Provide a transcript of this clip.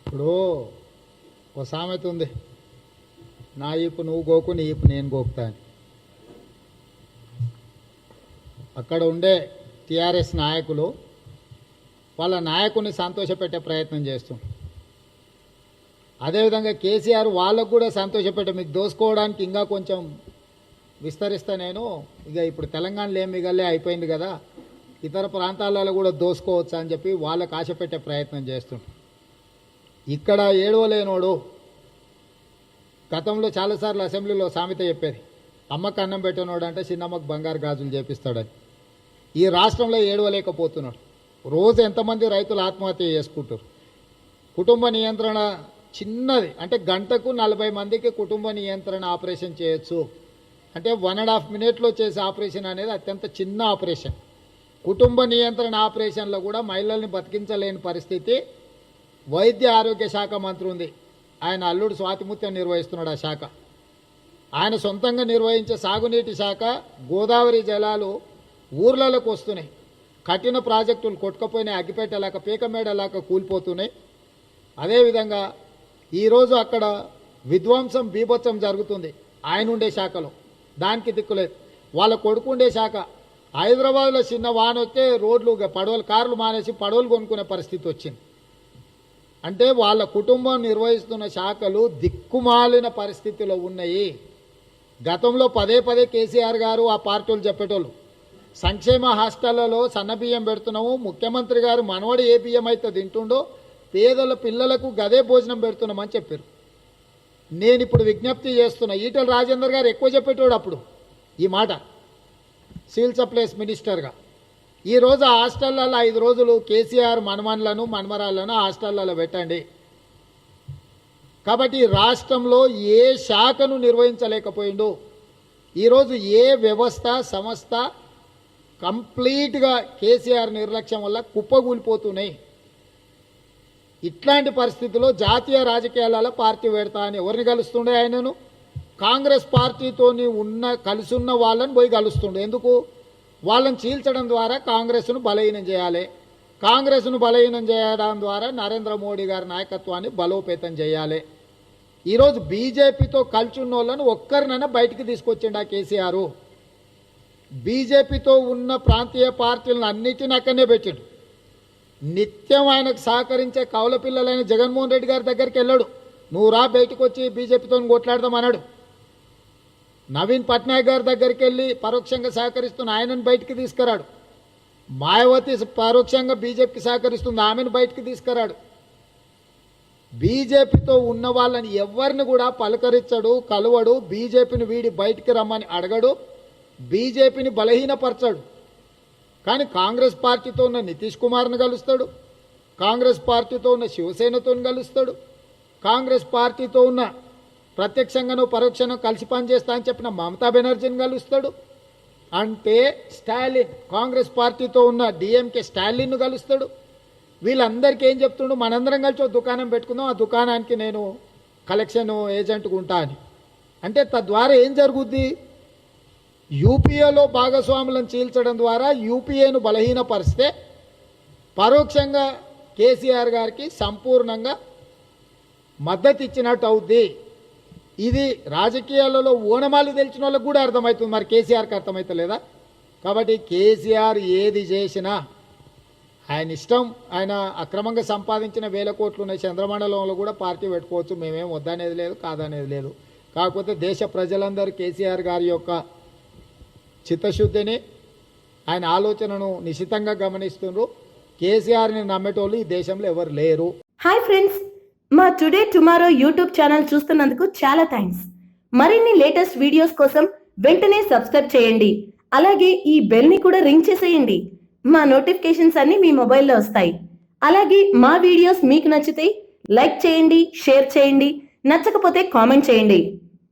ఇప్పుడు ఒక సామెత ఉంది, నా ఈపు నువ్వు గోకు నీ ఈపు నేను గోకుతా అని. అక్కడ ఉండే టీఆర్ఎస్ నాయకులు వాళ్ళ నాయకుడిని సంతోషపెట్టే ప్రయత్నం చేస్తున్నారు. అదేవిధంగా కేసీఆర్ వాళ్ళకు కూడా సంతోషపెట్టే, మీకు దోసుకోవడానికి ఇంకా కొంచెం విస్తరిస్తా నేను, ఇక ఇప్పుడు తెలంగాణలో ఏం మిగలే అయిపోయింది కదా, ఇతర ప్రాంతాలలో కూడా దోసుకోవచ్చు అని చెప్పి వాళ్ళకు ఆశ పెట్టే ప్రయత్నం చేస్తుంటారు. ఇక్కడ ఏడవలేనోడు గతంలో చాలాసార్లు అసెంబ్లీలో సామెత చెప్పేది, అమ్మకు అన్నం పెట్టినోడు అంటే చిన్నమ్మకు బంగారు గాజులు చేపిస్తాడని. ఈ రాష్ట్రంలో ఏడవలేకపోతున్నాడు. రోజు ఎంతమంది రైతులు ఆత్మహత్య చేసుకుంటారు. కుటుంబ నియంత్రణ చిన్నది అంటే గంటకు 40 మందికి కుటుంబ నియంత్రణ ఆపరేషన్ చేయొచ్చు అంటే 1.5 మినిట్లో చేసే ఆపరేషన్ అనేది అత్యంత చిన్న ఆపరేషన్. కుటుంబ నియంత్రణ ఆపరేషన్లో కూడా మహిళల్ని బతికించలేని పరిస్థితి. వైద్య ఆరోగ్య శాఖ మంత్రి ఉంది, ఆయన అల్లుడు స్వాతిముత్యం నిర్వహిస్తున్నాడు ఆ శాఖ. ఆయన సొంతంగా నిర్వహించే సాగునీటి శాఖ గోదావరి జలాలు ఊర్లలోకి వస్తున్నాయి. కఠిన ప్రాజెక్టులు కొట్టుకపోయినాయి, అగ్గిపెట్టలేక పీకమేడలాక కూలిపోతున్నాయి. అదేవిధంగా ఈరోజు అక్కడ విధ్వంసం బీభత్సం జరుగుతుంది ఆయన ఉండే శాఖలో, దానికి దిక్కులేదు. వాళ్ళ కొడుకు ఉండే శాఖ హైదరాబాద్లో చిన్న వాన వస్తే రోడ్లు పడవలు కార్లు మానేసి పడవలు కొనుక్కునే పరిస్థితి వచ్చింది. అంటే వాళ్ళ కుటుంబం నిర్వహిస్తున్న శాఖలు దిక్కుమాలిన పరిస్థితిలో ఉన్నాయి. గతంలో పదే పదే కేసీఆర్ గారు ఆ పార్టీలు చెప్పేటోళ్ళు, సంక్షేమ హాస్టళ్లలో సన్న బియ్యం పెడుతున్నాము, ముఖ్యమంత్రి గారు మనవడు ఏ బియ్యం అయితే తింటుండో పేదల పిల్లలకు గదే భోజనం పెడుతున్నామని చెప్పారు. నేను ఇప్పుడు విజ్ఞప్తి చేస్తున్నా, ఈటల రాజేందర్ గారు ఎక్కువ చెప్పేటోడు అప్పుడు ఈ మాట, సివిల్ సప్లైస్ మినిస్టర్గా. ఈరోజు ఆ హాస్టళ్లలో 5 రోజులు కేసీఆర్ మనమన్లను మనమరాలను హాస్టళ్లలో పెట్టండి. కాబట్టి రాష్ట్రంలో ఏ శాఖను నిర్వహించలేకపోయిండు. ఈరోజు ఏ వ్యవస్థ సంస్థ కంప్లీట్గా కేసీఆర్ నిర్లక్ష్యం వల్ల కుప్పగూలిపోతున్నాయి. ఇట్లాంటి పరిస్థితుల్లో జాతీయ రాజకీయాలలో పార్టీ పెడతా అని ఎవరిని కలుస్తుండే ఆయనను? కాంగ్రెస్ పార్టీతోని కలిసి ఉన్న వాళ్ళని పోయి కలుస్తుండే. ఎందుకు? వాళ్ళని చీల్చడం ద్వారా కాంగ్రెస్ను బలహీనం చేయాలి. కాంగ్రెస్ను బలహీనం చేయడం ద్వారా నరేంద్ర మోడీ గారి నాయకత్వాన్ని బలోపేతం చేయాలి. ఈరోజు బీజేపీతో కలిసి ఉన్న వాళ్ళను ఒక్కరినైనా బయటికి తీసుకొచ్చిండు ఆ కేసీఆర్. బీజేపీతో ఉన్న ప్రాంతీయ పార్టీలను అన్నిటిని అక్కడనే పెట్టిండు. నిత్యం ఆయనకు సహకరించే కౌల పిల్లలైన జగన్మోహన్ రెడ్డి గారి దగ్గరికి వెళ్ళాడు, నువ్వు రా బయటకు వచ్చి బీజేపీతో కొట్లాడదామన్నాడు. నవీన్ పట్నాయక్ గారి దగ్గరికి వెళ్ళి పరోక్షంగా సహకరిస్తున్న ఆయనను బయటికి తీసుకురాడు. మాయావతి పరోక్షంగా బీజేపీకి సహకరిస్తుంది, ఆమెను బయటికి తీసుకురాడు. బీజేపీతో ఉన్న వాళ్ళని ఎవరిని కూడా పలకరించడు, కలవడు, బీజేపీని వీడి బయటికి రమ్మని అడగడు, బీజేపీని బలహీనపరచాడు. కానీ కాంగ్రెస్ పార్టీతో ఉన్న నితీష్ కుమార్ని కలుస్తాడు, కాంగ్రెస్ పార్టీతో ఉన్న శివసేనతో కలుస్తాడు, కాంగ్రెస్ పార్టీతో ఉన్న ప్రత్యక్షంగానో పరోక్షంగా కలిసి పనిచేస్తా అని చెప్పిన మమతా బెనర్జీని కలుస్తాడు. అంటే స్టాలిన్ కాంగ్రెస్ పార్టీతో ఉన్న డిఎంకే స్టాలిన్ను కలుస్తాడు. వీళ్ళందరికీ ఏం చెప్తుండు, మనందరం కలిసి ఒక దుకాణం పెట్టుకుందాం, ఆ దుకాణానికి నేను కలెక్షన్ ఏజెంట్గా ఉంటా అని. అంటే తద్వారా ఏం జరుగుద్ది? యూపీఏలో భాగస్వాములను చీల్చడం ద్వారా యూపీఏను బలహీనపరిస్తే పరోక్షంగా కేసీఆర్ గారికి సంపూర్ణంగా మద్దతు ఇచ్చినట్టు అవుద్ది. ఇది రాజకీయాలలో ఓనమాలు తెలిసిన వాళ్ళకు కూడా అర్థమవుతుంది, మరి కేసీఆర్కి అర్థమవుతలేదా? కాబట్టి కేసీఆర్ ఏది చేసినా ఆయన ఇష్టం. ఆయన అక్రమంగా సంపాదించిన 1000 కోట్లు ఉన్నాయి, చంద్రమండలంలో కూడా పార్టీ పెట్టుకోవచ్చు, మేమేం వద్దనేది లేదు కాదనేది లేదు. కాకపోతే దేశ ప్రజలందరూ కేసీఆర్ గారి యొక్క చిత్తశుద్ధిని ఆయన ఆలోచనను నిశితంగా గమనిస్తున్నారు. కేసీఆర్ని నమ్మేటోళ్ళు ఈ దేశంలో ఎవరు లేరు. హాయ్ ఫ్రెండ్స్, మా టుడే టుమారో యూట్యూబ్ ఛానల్ చూస్తున్నందుకు చాలా థ్యాంక్స్. మరిన్ని లేటెస్ట్ వీడియోస్ కోసం వెంటనే సబ్స్క్రైబ్ చేయండి. అలాగే ఈ బెల్ ని కూడా రింగ్ చేసేయండి. మా నోటిఫికేషన్స్ అన్ని మీ మొబైల్లో వస్తాయి. అలాగే మా వీడియోస్ మీకు నచ్చితే లైక్ చేయండి, షేర్ చేయండి, నచ్చకపోతే కామెంట్ చేయండి.